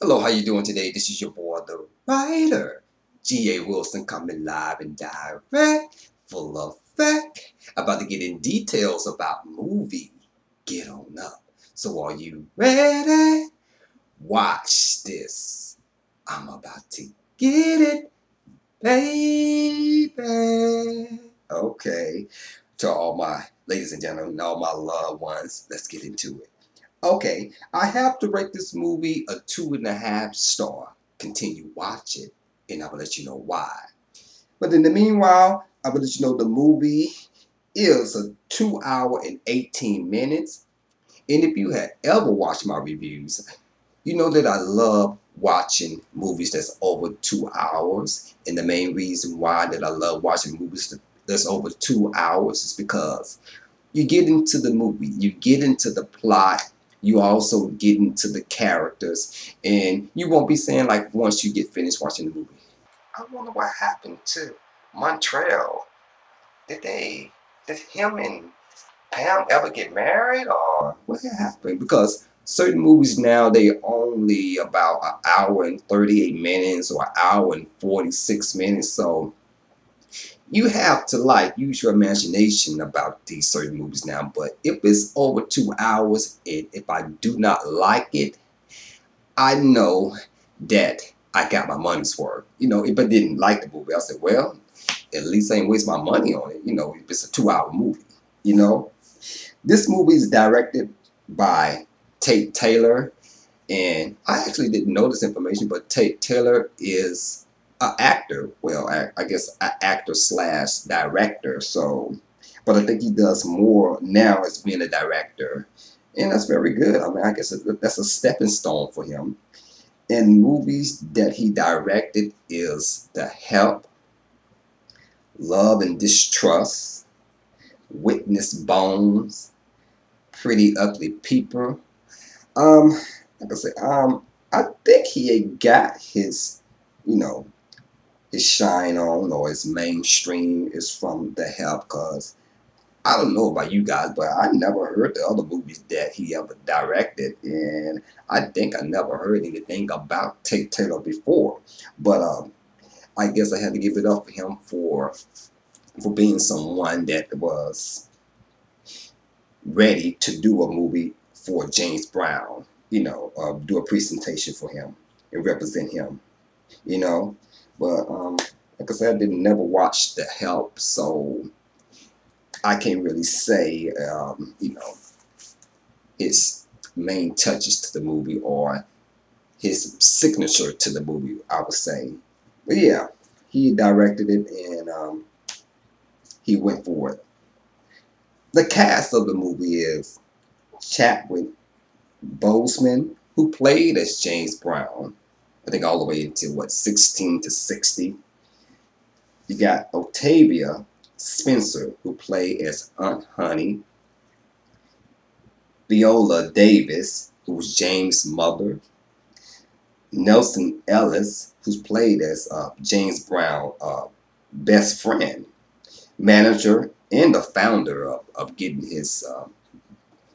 Hello, how you doing today? This is your boy, the writer, G.A. Wilson, coming live and direct, full of fact, about to get in details about movie. Get on up. So are you ready? Watch this. I'm about to get it, baby. Okay. To all my ladies and gentlemen, all my loved ones, let's get into it. Okay, I have to rate this movie a 2.5 star. Continue watching, and I will let you know why. But in the meanwhile, I will let you know the movie is a 2 hour and 18 minutes. And if you have ever watched my reviews, you know that I love watching movies that's over 2 hours. And the main reason why that I love watching movies that's over 2 hours is because you get into the movie, you get into the plot, you also get into the characters, and you won't be saying like once you get finished watching the movie, I wonder what happened to Montreal. Did him and Pam ever get married, or what happened? Because certain movies now they only about an hour and 38 minutes or an hour and 46 minutes, so you have to like use your imagination about these certain movies now. But if it's over 2 hours and if I do not like it, I know that I got my money's worth. If I didn't like the movie, I said, well, at least I ain't waste my money on it. If it's a 2 hour movie. You know, this movie is directed by Tate Taylor, and I actually didn't know this information, but Tate Taylor is an actor. Well, I guess an actor slash director. So, but I think he does more now as being a director, and that's very good. I mean, I guess that's a stepping stone for him. And movies that he directed is The Help, Love and Distrust, Witness Bones, Pretty Ugly People. Um, like I said, I think he had got his, you know, his shine on or his mainstream is from The Help. Cause I don't know about you guys, but I never heard the other movies that he ever directed, and I think I never heard anything about Tate Taylor before. But I guess I had to give it up for him for being someone that was ready to do a movie for James Brown, do a presentation for him and represent him, you know. But like I said, I didn't never watch The Help, so I can't really say, his main touches to the movie or his signature to the movie, I would say. But yeah, he directed it and he went for it. The cast of the movie is Chadwick Boseman, who played as James Brown, I think all the way until 16 to 60. You got Octavia Spencer, who played as Aunt Honey. Viola Davis, who was James' mother. Nelson Ellis, who's played as James Brown' best friend, manager, and the founder of getting his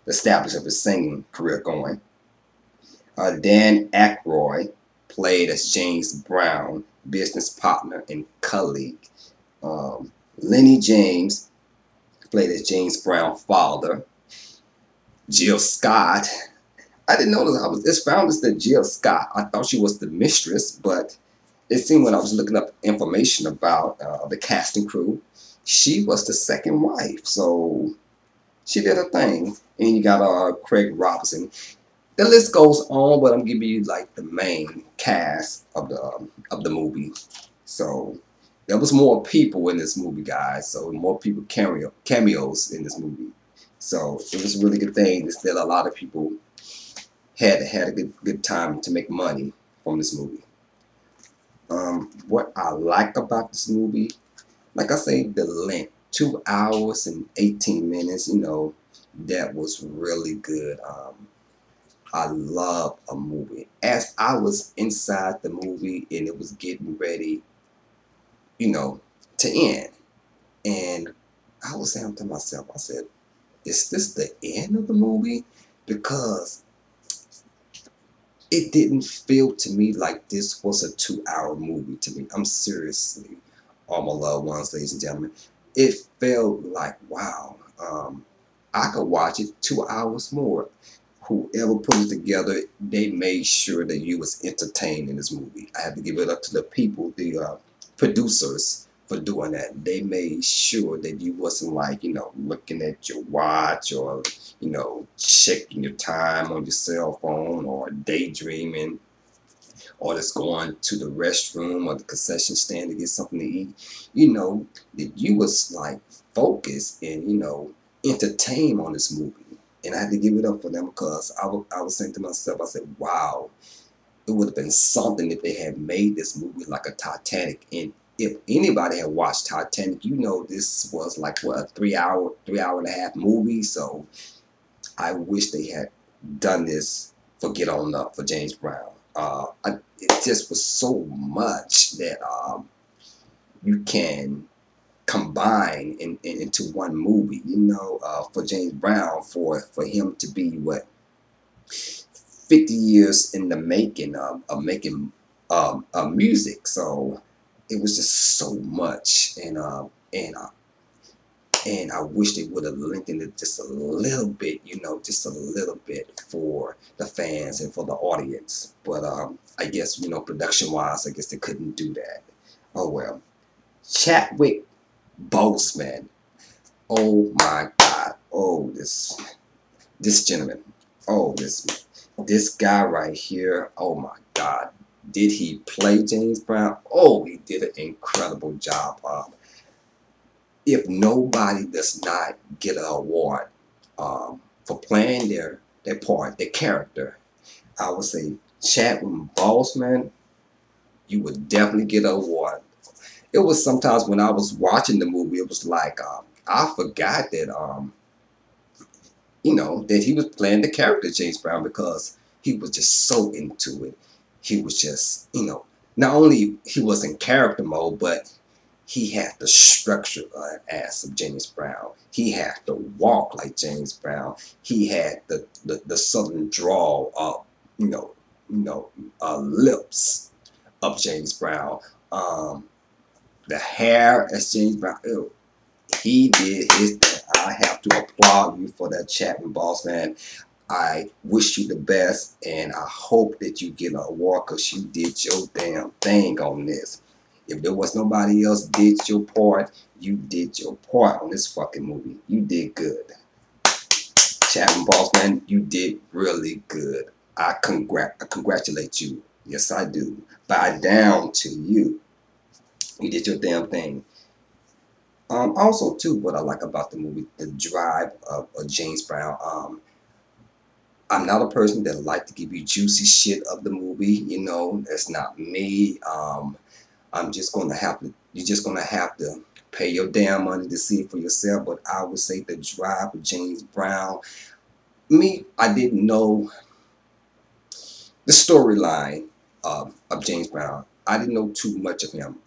established of his singing career going. Dan Aykroyd played as James Brown, business partner and colleague. Lenny James played as James Brown father. Jill Scott. I didn't know that it's found as the Jill Scott. I thought she was the mistress, but it seemed when I was looking up information about the casting crew, she was the second wife. So she did her thing. And you got Craig Robinson. The list goes on, but I'm giving you like the main cast of the movie. So there was more people in this movie, guys. So more people cameos in this movie. So it was a really good thing. Still, a lot of people had a good time to make money from this movie. What I like about this movie, like I say, the length, 2 hours and 18 minutes. That was really good. I love a movie. As I was inside the movie and it was getting ready, to end, and I was saying to myself, I said, is this the end of the movie? Because it didn't feel to me like this was a 2 hour movie to me. I'm seriously, all my loved ones, ladies and gentlemen. It felt like, wow, I could watch it 2 hours more. Whoever put it together, they made sure that you was entertained in this movie. I have to give it up to the people, the producers, for doing that. They made sure that you wasn't like, looking at your watch or, checking your time on your cell phone or daydreaming or just going to the restroom or the concession stand to get something to eat. That you was like focused and, entertained on this movie. And I had to give it up for them because I was saying to myself, I said, wow, it would have been something if they had made this movie like a Titanic. And if anybody had watched Titanic, this was like what, a 3 hour and a half movie. So I wish they had done this for Get On Up for James Brown. It just was so much that you can combine into one movie. For James Brown, for him to be what, 50 years in the making of making music. So it was just so much, and I wish they would have lengthened it just a little bit, just a little bit for the fans and for the audience. But I guess, production wise, I guess they couldn't do that. Oh well. Chadwick Boseman. Oh my God. Oh, this gentleman. Oh, this guy right here. Oh my God. Did he play James Brown? Oh, he did an incredible job. If nobody does not get an award for playing their part, their character, I would say Chadwick Boseman, you would definitely get an award. It was sometimes when I was watching the movie, it was like I forgot that that he was playing the character James Brown because he was just so into it. He was just, not only he was in character mode, but he had the structure ass of James Brown. He had to walk like James Brown. He had the southern drawl of, lips of James Brown. The hair as James Brown. Ew, he did his thing. I have to applaud you for that, Chapman Boss man. I wish you the best, and I hope that you get an award because you did your damn thing on this. If there was nobody else did your part, you did your part on this fucking movie. You did good. Chapman Boss man, you did really good. I congratulate you. Yes, I do. Bow down to you. You did your damn thing. Also, too, what I like about the movie, the drive of James Brown. I'm not a person that like to give you juicy shit of the movie. That's not me. I'm just gonna have to. You're just gonna have to pay your damn money to see it for yourself. But I would say the drive of James Brown. I didn't know the storyline of James Brown. I didn't know too much of him.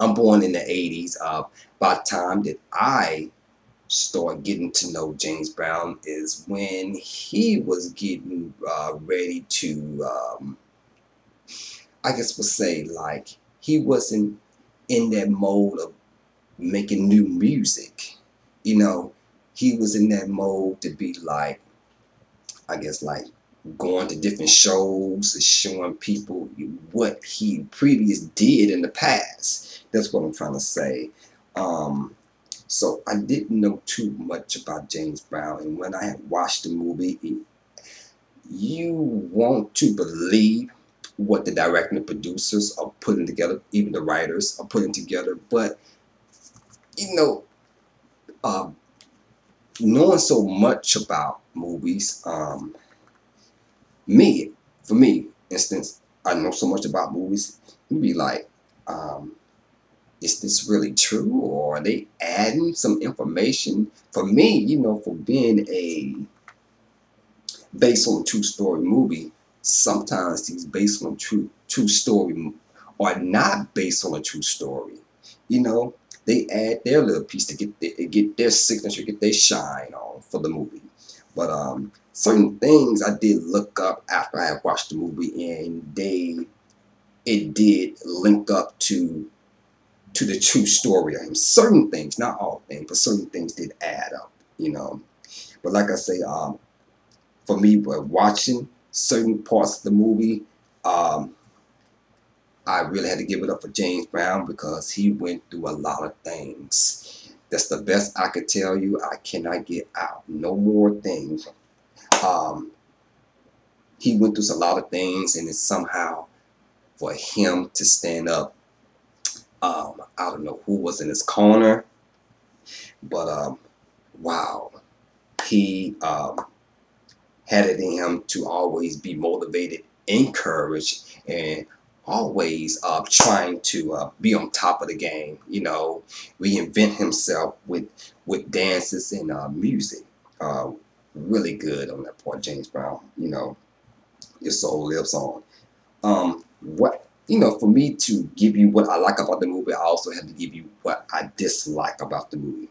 I'm born in the '80s. By the time that I started getting to know James Brown is when he was getting ready to, I guess we'll say, like, he wasn't in that mode of making new music. He was in that mode to be like, I guess, like, going to different shows and showing people what he previous did in the past. That's what I'm trying to say. So I didn't know too much about James Brown, and when I had watched the movie, you want to believe what the director and the producers are putting together, even the writers are putting together. But you know, uh, knowing so much about movies, for me, instance, I know so much about movies. You'd be like, is this really true, or are they adding some information? For me, for being a based on a true story movie, sometimes these based on true story are not based on a true story. They add their little piece to get their signature, get their shine on for the movie. But certain things I did look up after I had watched the movie, and it did link up to the true story of him. Certain things, not all things, but certain things did add up, you know. But like I say, for me, but watching certain parts of the movie, um, I really had to give it up for James Brown because he went through a lot of things. That's the best I could tell you. I cannot get out no more things. Um, he went through a lot of things, and it's somehow for him to stand up. I don't know who was in his corner, but wow, he had it in him to always be motivated, encouraged, and always trying to be on top of the game. You know, reinvent himself with dances and music. Uh, really good on that part, James Brown. You know, your soul lives on. What you know, for me to give you what I like about the movie, I also have to give you what I dislike about the movie.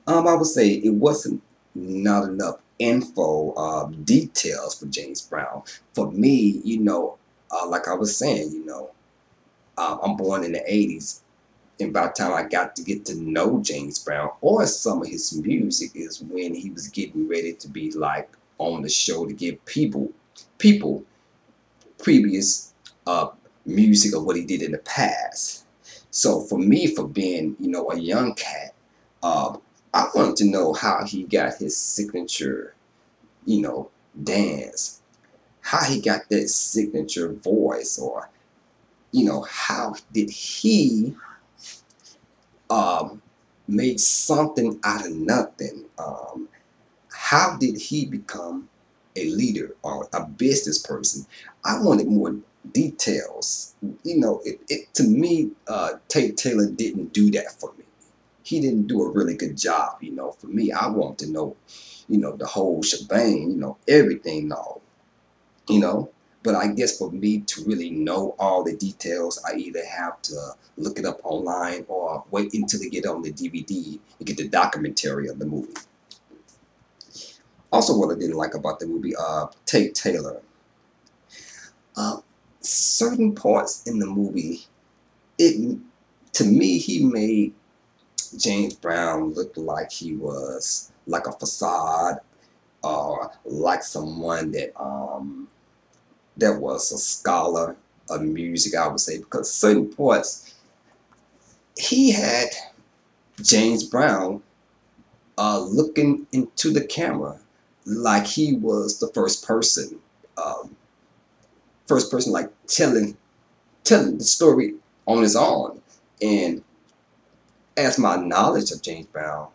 I would say it wasn't not enough info, details for James Brown. For me, you know, like I was saying, you know, I'm born in the '80s, and by the time I got to get to know James Brown or some of his music is when he was getting ready to be like on the show to give people previous uh, music of what he did in the past. So for me, for being you know a young cat, uh, I wanted to know how he got his signature, you know, dance, how he got that signature voice, or you know, how did he um, make something out of nothing? How did he become a leader or a business person? I wanted more details. You know, it to me, Tate Taylor didn't do that for me. He didn't do a really good job. You know, for me, I want to know, you know, the whole shebang. You know, everything. All you know. But I guess for me to really know all the details, I either have to look it up online or wait until they get on the DVD and get the documentary of the movie. Also, what I didn't like about the movie, Tate Taylor, uh, certain parts in the movie, it to me he made James Brown look like he was like a facade or like someone that was a scholar of music, I would say, because certain parts he had James Brown looking into the camera like he was the um, first person like telling the story on his own. And as my knowledge of James Brown,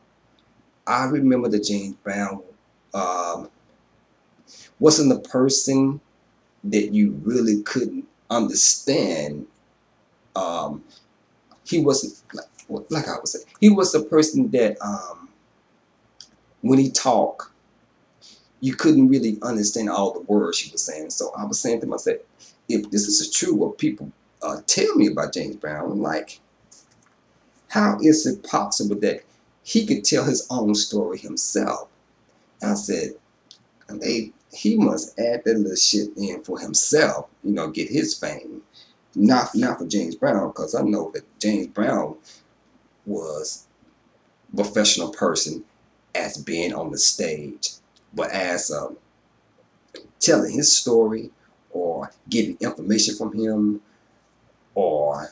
I remember that James Brown um, wasn't a person that you really couldn't understand. Um, he wasn't like I would say he was a person that when he talked, you couldn't really understand all the words he was saying. So I was saying to myself, if this is true, what people tell me about James Brown, like how is it possible that he could tell his own story himself? I said, he must add that little shit in for himself, you know, get his fame. Not for James Brown, because I know that James Brown was a professional person as being on the stage, but as telling his story or getting information from him or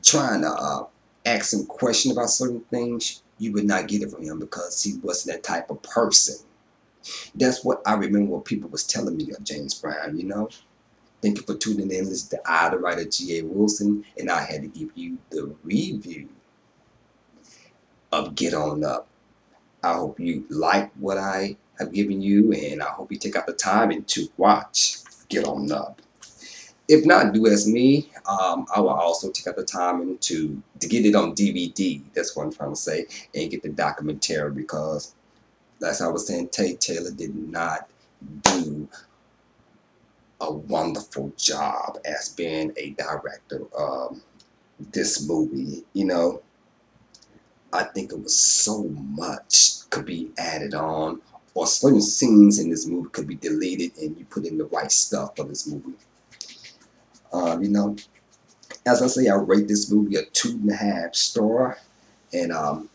trying to ask him questions about certain things, you would not get it from him because he wasn't that type of person. That's what I remember what people was telling me of James Brown, you know. Thank you for tuning in. This is the I, the writer, G.A. Wilson, and I had to give you the review of Get On Up. I hope you like what I have given you, and I hope you take out the time and to watch Get On Up. If not, do as me. I will also take out the time and to get it on DVD. That's what I'm trying to say, and get the documentary because, as I was saying, Tate Taylor did not do a wonderful job as being a director of this movie. You know, I think it was so much could be added on, or certain scenes in this movie could be deleted and you put in the right stuff for this movie. You know, as I say, I rate this movie a 2.5 star, and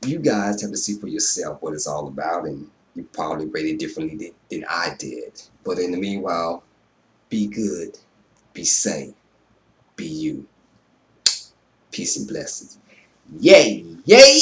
you guys have to see for yourself what it's all about, and you probably rate it differently than I did. But in the meanwhile, be good, be safe, be you. Peace and blessings. Yay, yay!